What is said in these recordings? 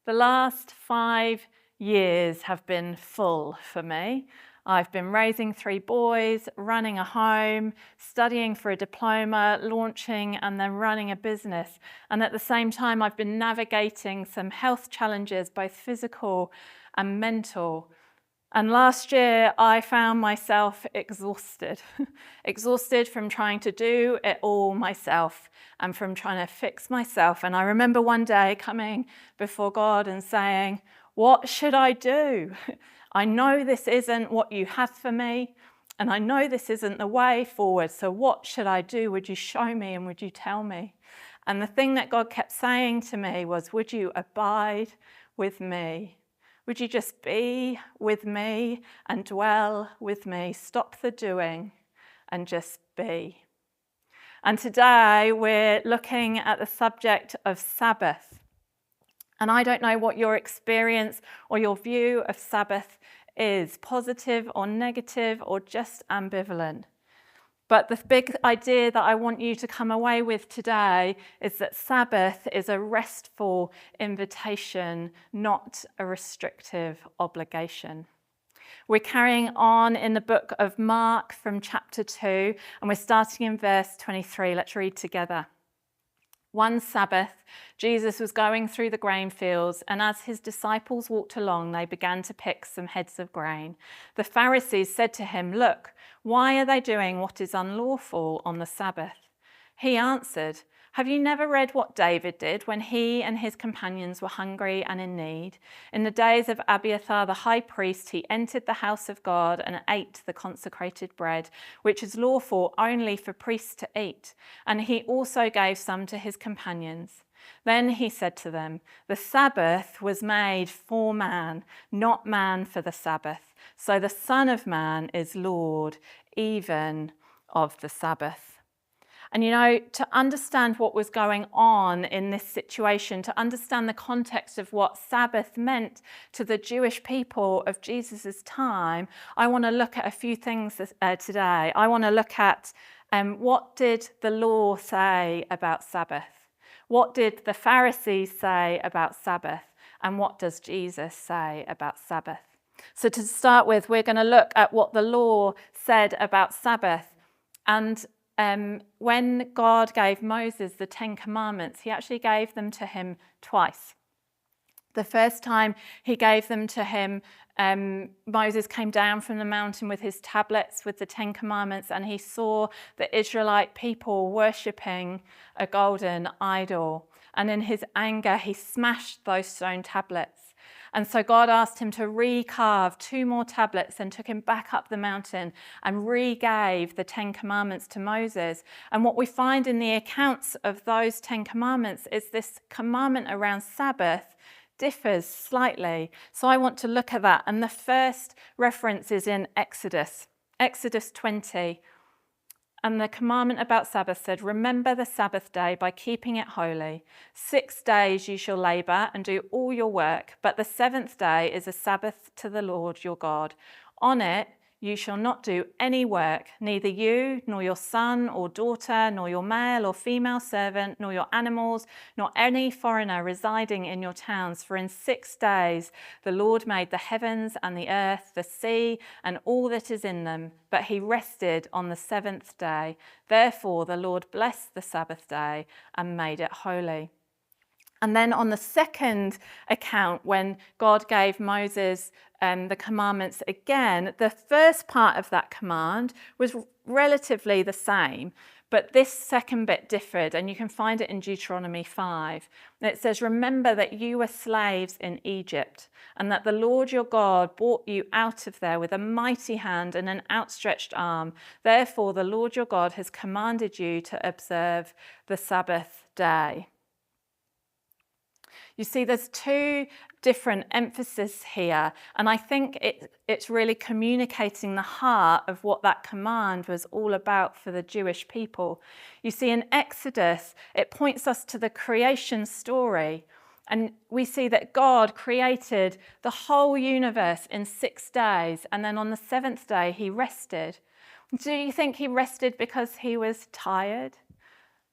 The last 5 years have been full for me. I've been raising 3 boys, running a home, studying for a diploma, launching and then running a business. And at the same time, I've been navigating some health challenges, both physical and mental. And last year, I found myself exhausted. Exhausted from trying to do it all myself and from trying to fix myself. And I remember one day coming before God and saying, "What should I do? I know this isn't what you have for me, and I know this isn't the way forward. So what should I do? Would you show me and would you tell me?" And the thing that God kept saying to me was, "Would you abide with me? Would you just be with me and dwell with me? Stop the doing and just be." And today we're looking at the subject of Sabbath. And I don't know what your experience or your view of Sabbath is, positive or negative or just ambivalent. But the big idea that I want you to come away with today is that Sabbath is a restful invitation, not a restrictive obligation. We're carrying on in the book of Mark from chapter 2, and we're starting in verse 23. Let's read together. One Sabbath, Jesus was going through the grain fields, and as his disciples walked along, they began to pick some heads of grain. The Pharisees said to him, "Look, why are they doing what is unlawful on the Sabbath?" He answered, "Have you never read what David did when he and his companions were hungry and in need? In the days of Abiathar the high priest, he entered the house of God and ate the consecrated bread, which is lawful only for priests to eat, and he also gave some to his companions. Then he said to them, 'The Sabbath was made for man, not man for the Sabbath. So the Son of Man is Lord, even of the Sabbath.'" And you know, to understand what was going on in this situation, to understand the context of what Sabbath meant to the Jewish people of Jesus' time, I want to look at a few things today. I want to look at what did the law say about Sabbath? What did the Pharisees say about Sabbath? And what does Jesus say about Sabbath? So to start with, we're going to look at what the law said about Sabbath. And when God gave Moses the 10 Commandments, he actually gave them to him twice. The first time he gave them to him, Moses came down from the mountain with his tablets with the 10 Commandments, and he saw the Israelite people worshipping a golden idol. And in his anger, he smashed those stone tablets. And so God asked him to recarve 2 more tablets and took him back up the mountain and re-gave the 10 Commandments to Moses. And what we find in the accounts of those 10 Commandments is this commandment around Sabbath differs slightly. So I want to look at that. And the first reference is in Exodus 20. And the commandment about Sabbath said, "Remember the Sabbath day by keeping it holy. 6 days you shall labor and do all your work, but the 7th day is a Sabbath to the Lord your God. On it you shall not do any work, neither you, nor your son or daughter, nor your male or female servant, nor your animals, nor any foreigner residing in your towns. For in 6 days the Lord made the heavens and the earth, the sea, and all that is in them. But he rested on the 7th day. Therefore the Lord blessed the Sabbath day and made it holy." And then on the second account, when God gave Moses the commandments again, the first part of that command was relatively the same, but this second bit differed, and you can find it in Deuteronomy 5. And it says, "Remember that you were slaves in Egypt, and that the Lord your God brought you out of there with a mighty hand and an outstretched arm. Therefore the Lord your God has commanded you to observe the Sabbath day." You see, there's 2 different emphases here, and I think it's really communicating the heart of what that command was all about for the Jewish people. You see, in Exodus, it points us to the creation story, and we see that God created the whole universe in 6 days, and then on the 7th day, he rested. Do you think he rested because he was tired?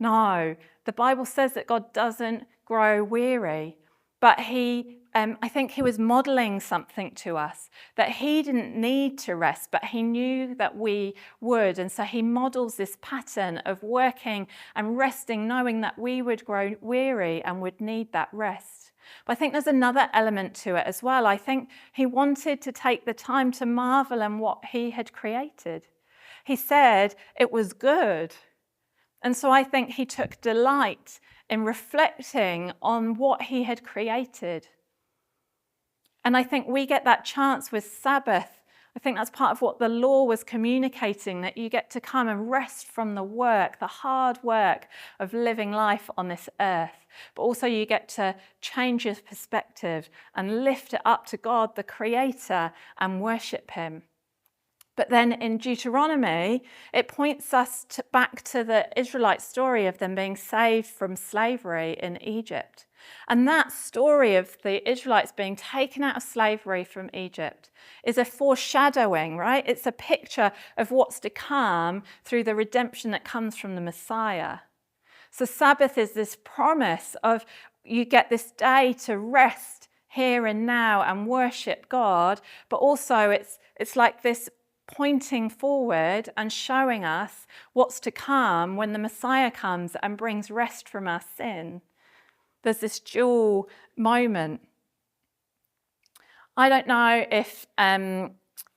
No, the Bible says that God doesn't grow weary. But I think he was modeling something to us, that he didn't need to rest, but he knew that we would. And so he models this pattern of working and resting, knowing that we would grow weary and would need that rest. But I think there's another element to it as well. I think he wanted to take the time to marvel in what he had created. He said it was good. And so I think he took delight in reflecting on what he had created. And I think we get that chance with Sabbath. I think that's part of what the law was communicating, that you get to come and rest from the work, the hard work of living life on this earth. But also you get to change your perspective and lift it up to God, the Creator, and worship him. But then in Deuteronomy, it points us back to the Israelite story of them being saved from slavery in Egypt. And that story of the Israelites being taken out of slavery from Egypt is a foreshadowing, right? It's a picture of what's to come through the redemption that comes from the Messiah. So Sabbath is this promise of you get this day to rest here and now and worship God, but also it's like this pointing forward and showing us what's to come when the Messiah comes and brings rest from our sin. There's this dual moment. I don't know if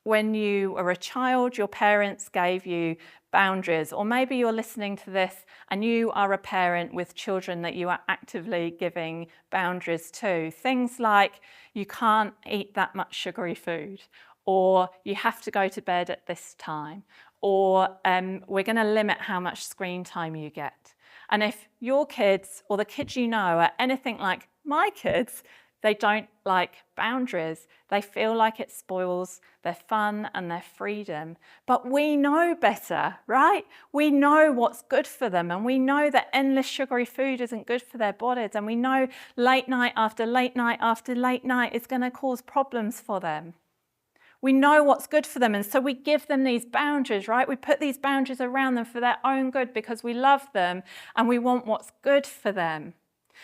when you were a child, your parents gave you boundaries, or maybe you're listening to this and you are a parent with children that you are actively giving boundaries to. Things like you can't eat that much sugary food, or you have to go to bed at this time, or we're going to limit how much screen time you get. And if your kids or the kids you know are anything like my kids, they don't like boundaries. They feel like it spoils their fun and their freedom. But we know better, right? We know what's good for them, and we know that endless sugary food isn't good for their bodies, and we know late night after late night after late night is going to cause problems for them. We know what's good for them, and so we give them these boundaries, right? We put these boundaries around them for their own good because we love them and we want what's good for them.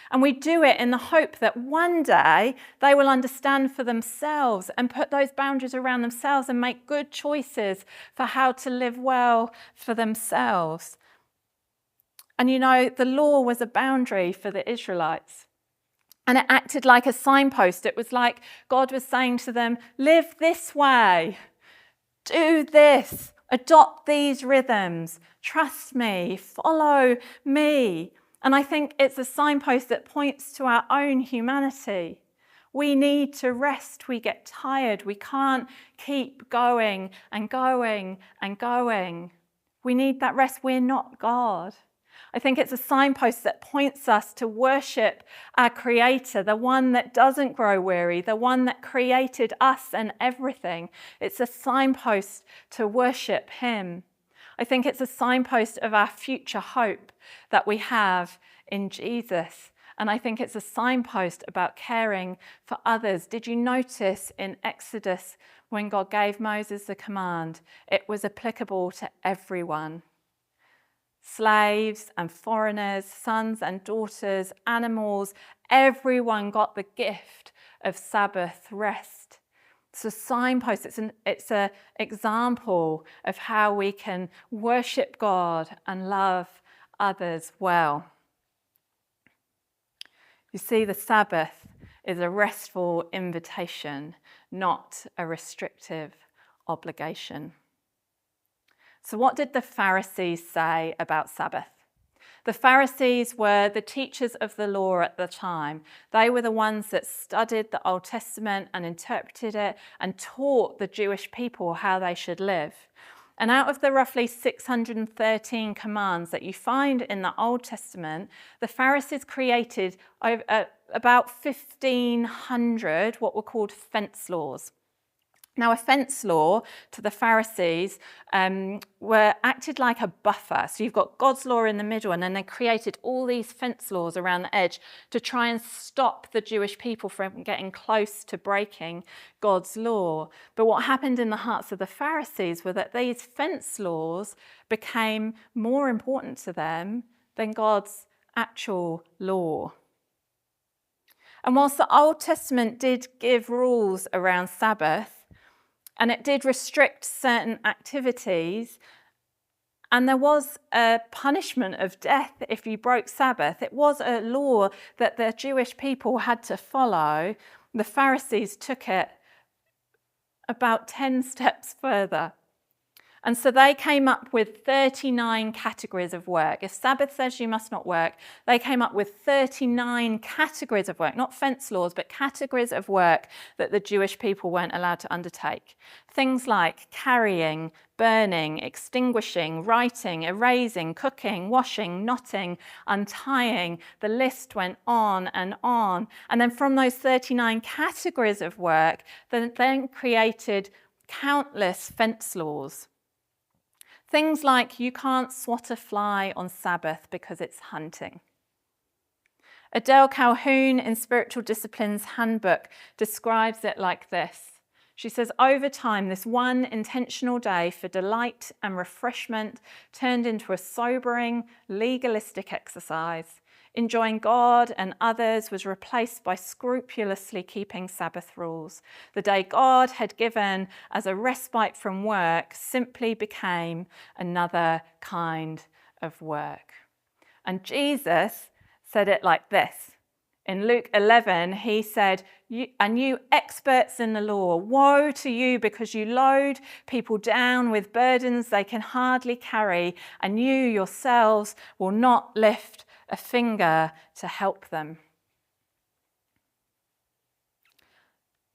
And we do it in the hope that one day they will understand for themselves and put those boundaries around themselves and make good choices for how to live well for themselves. And you know, the law was a boundary for the Israelites. And it acted like a signpost. It was like God was saying to them, live this way, do this, adopt these rhythms, trust me, follow me. And I think it's a signpost that points to our own humanity. We need to rest. We get tired. We can't keep going and going and going. We need that rest. We're not God. I think it's a signpost that points us to worship our Creator, the one that doesn't grow weary, the one that created us and everything. It's a signpost to worship him. I think it's a signpost of our future hope that we have in Jesus. And I think it's a signpost about caring for others. Did you notice in Exodus when God gave Moses the command, it was applicable to everyone? Slaves and foreigners, sons and daughters, animals, everyone got the gift of Sabbath rest. It's a signpost, it's an example of how we can worship God and love others well. You see, the Sabbath is a restful invitation, not a restrictive obligation. So what did the Pharisees say about Sabbath? The Pharisees were the teachers of the law at the time. They were the ones that studied the Old Testament and interpreted it and taught the Jewish people how they should live. And out of the roughly 613 commands that you find in the Old Testament, the Pharisees created about 1,500 what were called fence laws. Now, a fence law to the Pharisees were acted like a buffer. So you've got God's law in the middle, and then they created all these fence laws around the edge to try and stop the Jewish people from getting close to breaking God's law. But what happened in the hearts of the Pharisees were that these fence laws became more important to them than God's actual law. And whilst the Old Testament did give rules around Sabbath, and it did restrict certain activities, and there was a punishment of death if you broke Sabbath, it was a law that the Jewish people had to follow. The Pharisees took it about 10 steps further. And so they came up with 39 categories of work. If Sabbath says you must not work, they came up with 39 categories of work, not fence laws, but categories of work that the Jewish people weren't allowed to undertake. Things like carrying, burning, extinguishing, writing, erasing, cooking, washing, knotting, untying. The list went on and on. And then from those 39 categories of work, then created countless fence laws. Things like you can't swat a fly on Sabbath because it's hunting. Adele Calhoun in Spiritual Disciplines Handbook describes it like this. She says, over time, this one intentional day for delight and refreshment turned into a sobering, legalistic exercise. Enjoying God and others was replaced by scrupulously keeping Sabbath rules. The day God had given as a respite from work simply became another kind of work. And Jesus said it like this. In Luke 11, he said, and you experts in the law, woe to you because you load people down with burdens they can hardly carry, and you yourselves will not lift a finger to help them.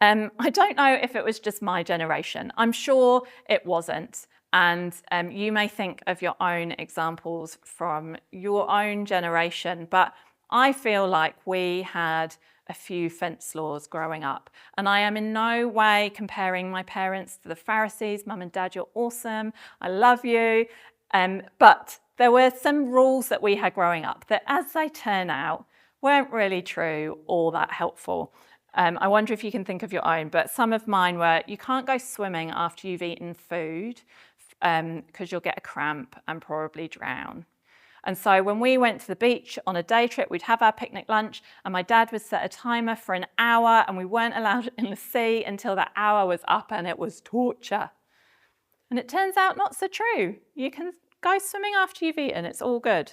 I don't know if it was just my generation. I'm sure it wasn't. And you may think of your own examples from your own generation, but I feel like we had a few fence laws growing up. And I am in no way comparing my parents to the Pharisees. Mum and Dad, you're awesome. I love you. But there were some rules that we had growing up that, as they turn out, weren't really true or that helpful. I wonder if you can think of your own, but some of mine were, you can't go swimming after you've eaten food because you'll get a cramp and probably drown. And so when we went to the beach on a day trip, we'd have our picnic lunch and my dad would set a timer for an hour and we weren't allowed in the sea until that hour was up, and it was torture. And it turns out not so true. You can go swimming after you've eaten, it's all good.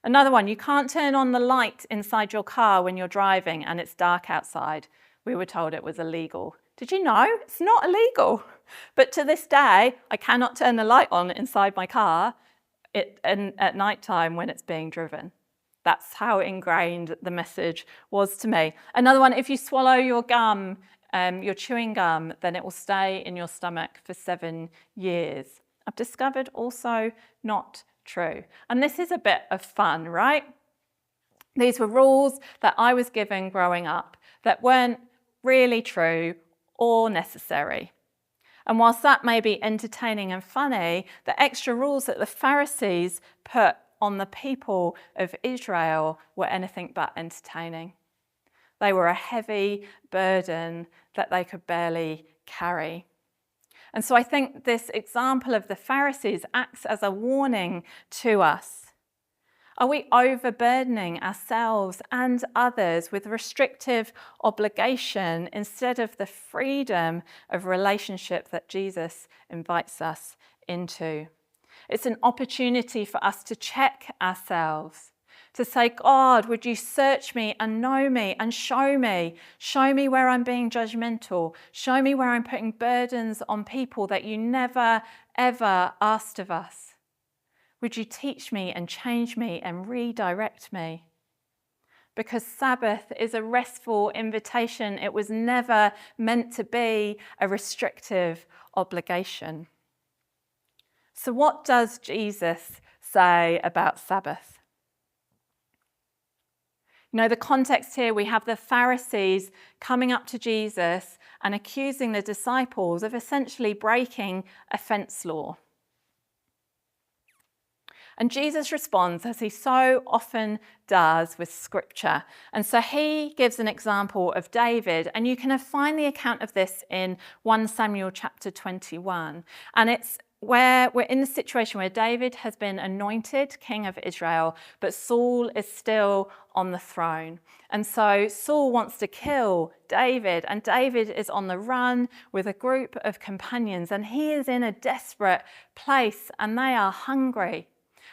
Another one, you can't turn on the light inside your car when you're driving and it's dark outside. We were told it was illegal. Did you know? It's not illegal. But to this day, I cannot turn the light on inside my car at night time when it's being driven. That's how ingrained the message was to me. Another one, if you swallow your gum, your chewing gum, then it will stay in your stomach for 7 years. I've discovered also not true. And this is a bit of fun, right? These were rules that I was given growing up that weren't really true or necessary. And whilst that may be entertaining and funny, the extra rules that the Pharisees put on the people of Israel were anything but entertaining. They were a heavy burden that they could barely carry. And so I think this example of the Pharisees acts as a warning to us. Are we overburdening ourselves and others with restrictive obligation instead of the freedom of relationship that Jesus invites us into? It's an opportunity for us to check ourselves, to say, God, would you search me and know me and show me where I'm being judgmental, show me where I'm putting burdens on people that you never, ever asked of us. Would you teach me and change me and redirect me? Because Sabbath is a restful invitation. It was never meant to be a restrictive obligation. So what does Jesus say about Sabbath? You know, the context here, we have the Pharisees coming up to Jesus and accusing the disciples of essentially breaking a fence law. And Jesus responds, as he so often does with scripture. And so he gives an example of David, and you can find the account of this in 1 Samuel chapter 21. And it's where we're in the situation where David has been anointed king of Israel, but Saul is still on the throne. And so Saul wants to kill David, and David is on the run with a group of companions, and he is in a desperate place, and they are hungry.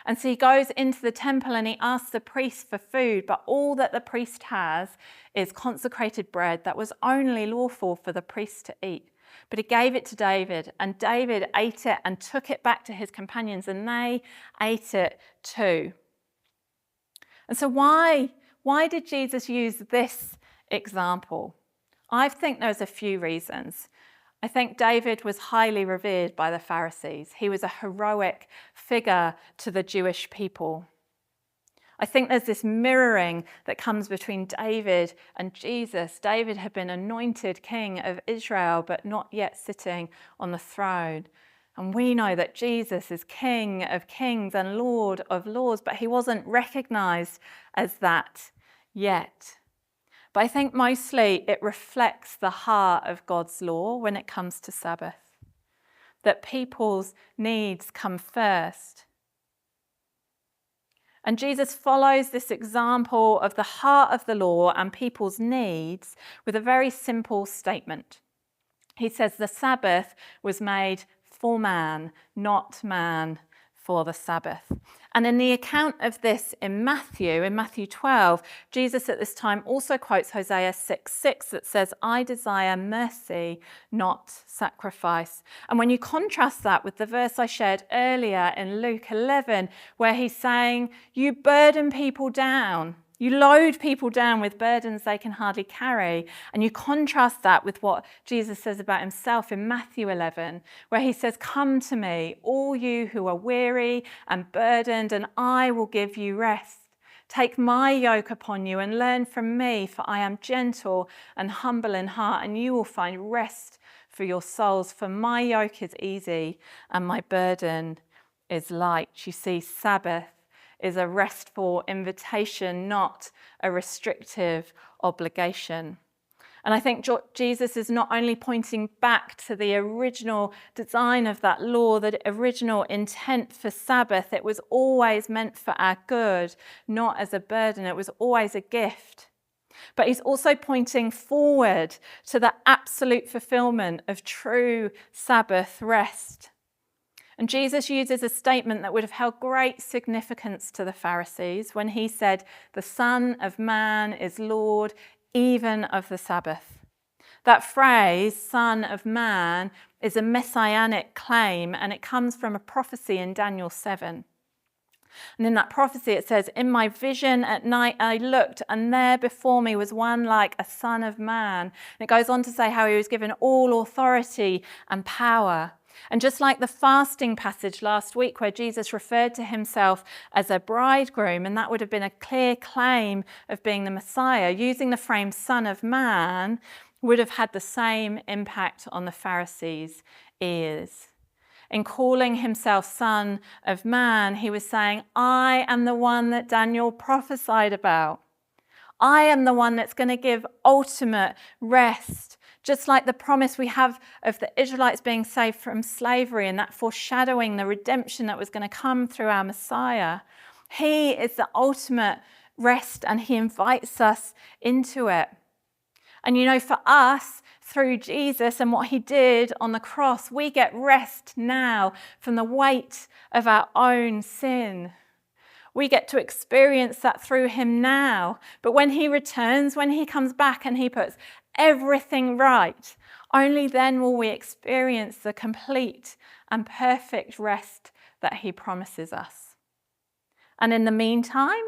And so he goes into the temple and he asks the priest for food, but all that the priest has is consecrated bread that was only lawful for the priest to eat. But he gave it to David, and David ate it and took it back to his companions, and they ate it too. And so why did Jesus use this example? I think there's a few reasons. I think David was highly revered by the Pharisees. He was a heroic figure to the Jewish people. I think there's this mirroring that comes between David and Jesus. David had been anointed king of Israel, but not yet sitting on the throne. And we know that Jesus is King of kings and Lord of lords, but he wasn't recognized as that yet. But I think mostly it reflects the heart of God's law when it comes to Sabbath, that people's needs come first. And Jesus follows this example of the heart of the law and people's needs with a very simple statement. He says the Sabbath was made for man, not man for the Sabbath. And in the account of this in Matthew 12, Jesus at this time also quotes Hosea 6:6 that says, I desire mercy, not sacrifice. And when you contrast that with the verse I shared earlier in Luke 11, where he's saying, you burden people down, you load people down with burdens they can hardly carry. And you contrast that with what Jesus says about himself in Matthew 11, where he says, come to me, all you who are weary and burdened, and I will give you rest. Take my yoke upon you and learn from me, for I am gentle and humble in heart, and you will find rest for your souls. For my yoke is easy and my burden is light. You see, Sabbath is a restful invitation, not a restrictive obligation. And I think Jesus is not only pointing back to the original design of that law, the original intent for Sabbath. It was always meant for our good, not as a burden. It was always a gift. But he's also pointing forward to the absolute fulfillment of true Sabbath rest. And Jesus uses a statement that would have held great significance to the Pharisees when he said, the Son of Man is Lord even of the Sabbath. That phrase, Son of Man, is a messianic claim, and it comes from a prophecy in Daniel 7. And in that prophecy it says, in my vision at night I looked, and there before me was one like a son of man. And it goes on to say how he was given all authority and power. And just like the fasting passage last week where Jesus referred to himself as a bridegroom, and that would have been a clear claim of being the Messiah, using the phrase Son of Man would have had the same impact on the Pharisees' ears. In calling himself Son of Man, he was saying, I am the one that Daniel prophesied about. I am the one that's going to give ultimate rest. Just like the promise we have of the Israelites being saved from slavery and that foreshadowing the redemption that was going to come through our Messiah. He is the ultimate rest, and he invites us into it. And you know, for us, through Jesus and what he did on the cross, we get rest now from the weight of our own sin. We get to experience that through him now. But when he returns, when he comes back and he puts everything right, only then will we experience the complete and perfect rest that he promises us. And in the meantime,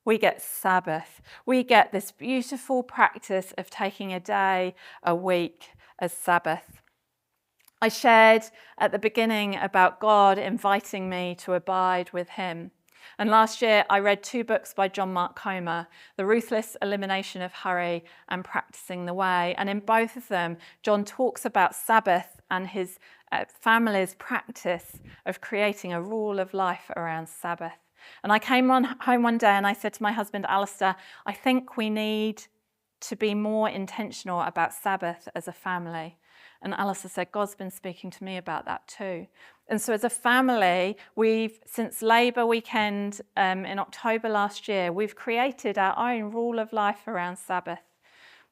we get Sabbath. We get this beautiful practice of taking a day, a week as Sabbath. I shared at the beginning about God inviting me to abide with him. And last year I read 2 books by John Mark Comer, The Ruthless Elimination of Hurry and Practicing the Way. And in both of them, John talks about Sabbath and his family's practice of creating a rule of life around Sabbath. And I came home one day and I said to my husband, Alistair, I think we need to be more intentional about Sabbath as a family. And Alistair said, God's been speaking to me about that too. And so as a family, since Labour weekend in October last year, we've created our own rule of life around Sabbath.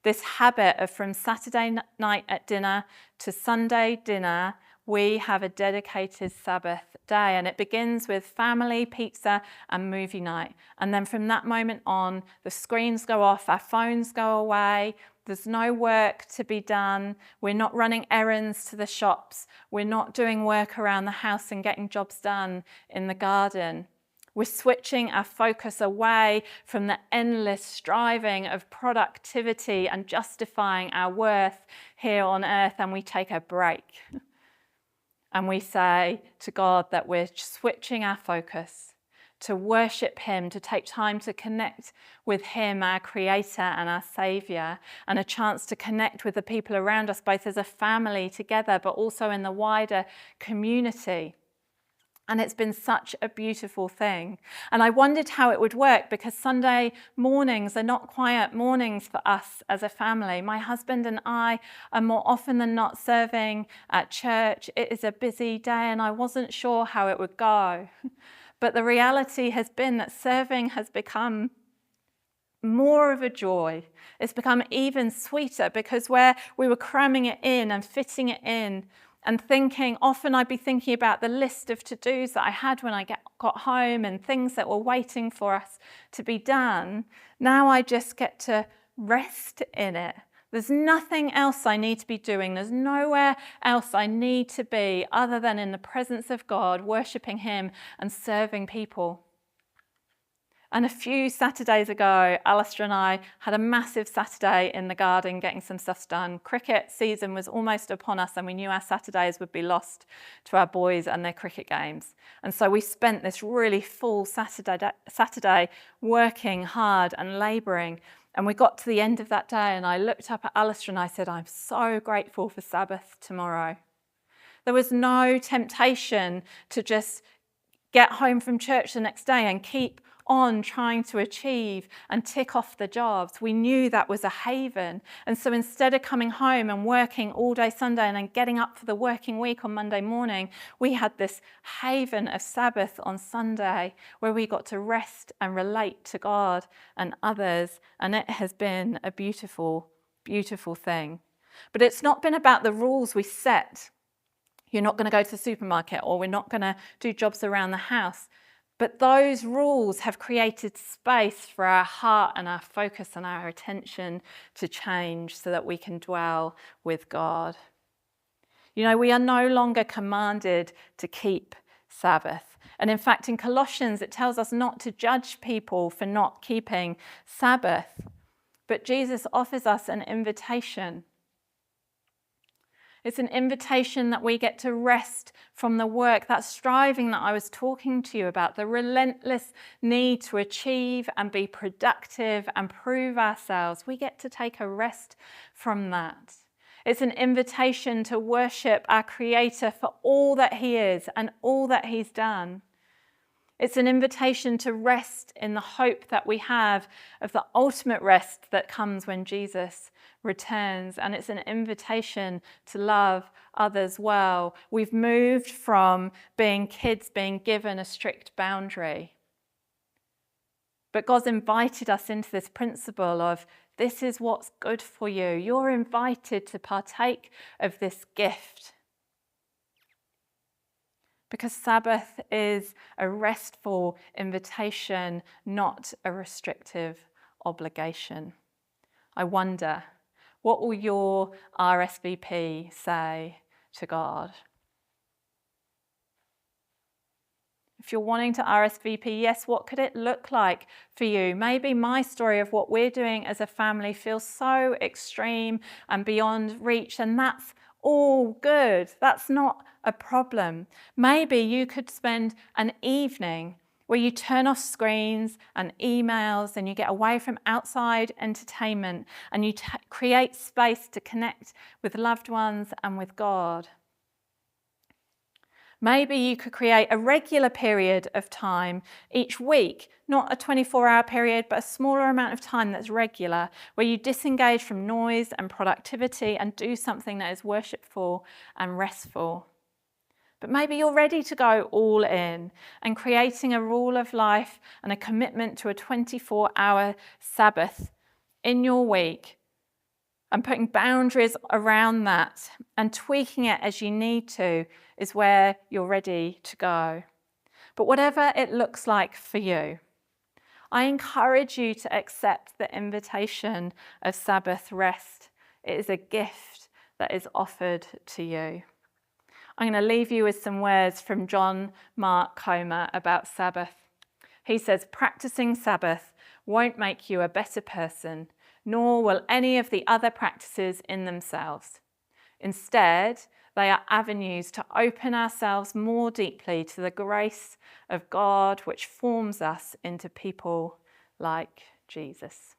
This habit of from Saturday night at dinner to Sunday dinner, we have a dedicated Sabbath day, and it begins with family, pizza, and movie night. And then from that moment on, the screens go off, our phones go away, there's no work to be done, we're not running errands to the shops, we're not doing work around the house and getting jobs done in the garden. We're switching our focus away from the endless striving of productivity and justifying our worth here on earth, and we take a break. And we say to God that we're switching our focus to worship him, to take time to connect with him, our creator and our savior, and a chance to connect with the people around us, both as a family together, but also in the wider community. And it's been such a beautiful thing. And I wondered how it would work, because Sunday mornings are not quiet mornings for us as a family. My husband and I are more often than not serving at church. It is a busy day, and I wasn't sure how it would go. But the reality has been that serving has become more of a joy. It's become even sweeter, because where we were cramming it in and fitting it in, and thinking, often I'd be thinking about the list of to-dos that I had when I got home and things that were waiting for us to be done. Now I just get to rest in it. There's nothing else I need to be doing. There's nowhere else I need to be other than in the presence of God, worshipping him and serving people. And a few Saturdays ago, Alistair and I had a massive Saturday in the garden getting some stuff done. Cricket season was almost upon us, and we knew our Saturdays would be lost to our boys and their cricket games. And so we spent this really full Saturday working hard and labouring. And we got to the end of that day, and I looked up at Alistair and I said, I'm so grateful for Sabbath tomorrow. There was no temptation to just get home from church the next day and keep on trying to achieve and tick off the jobs. We knew that was a haven. And so instead of coming home and working all day Sunday and then getting up for the working week on Monday morning, we had this haven of Sabbath on Sunday where we got to rest and relate to God and others. And it has been a beautiful, beautiful thing. But it's not been about the rules we set. You're not going to go to the supermarket, or we're not going to do jobs around the house. But those rules have created space for our heart and our focus and our attention to change so that we can dwell with God. You know, we are no longer commanded to keep Sabbath. And in fact, in Colossians, it tells us not to judge people for not keeping Sabbath. But Jesus offers us an invitation. It's an invitation that we get to rest from the work, that striving that I was talking to you about, the relentless need to achieve and be productive and prove ourselves. We get to take a rest from that. It's an invitation to worship our Creator for all that he is and all that he's done. It's an invitation to rest in the hope that we have of the ultimate rest that comes when Jesus returns. And it's an invitation to love others well. We've moved from being kids being given a strict boundary. But God's invited us into this principle of this is what's good for you. You're invited to partake of this gift. Because Sabbath is a restful invitation, not a restrictive obligation. I wonder, what will your RSVP say to God? If you're wanting to RSVP, yes, what could it look like for you? Maybe my story of what we're doing as a family feels so extreme and beyond reach, and that's all good. That's not a problem. Maybe you could spend an evening where you turn off screens and emails and you get away from outside entertainment and you create space to connect with loved ones and with God. Maybe you could create a regular period of time each week, not a 24-hour period, but a smaller amount of time that's regular, where you disengage from noise and productivity and do something that is worshipful and restful. But maybe you're ready to go all in and creating a rule of life and a commitment to a 24-hour Sabbath in your week and putting boundaries around that and tweaking it as you need to is where you're ready to go. But whatever it looks like for you, I encourage you to accept the invitation of Sabbath rest. It is a gift that is offered to you. I'm going to leave you with some words from John Mark Comer about Sabbath. He says, practicing Sabbath won't make you a better person, nor will any of the other practices in themselves. Instead, they are avenues to open ourselves more deeply to the grace of God, which forms us into people like Jesus.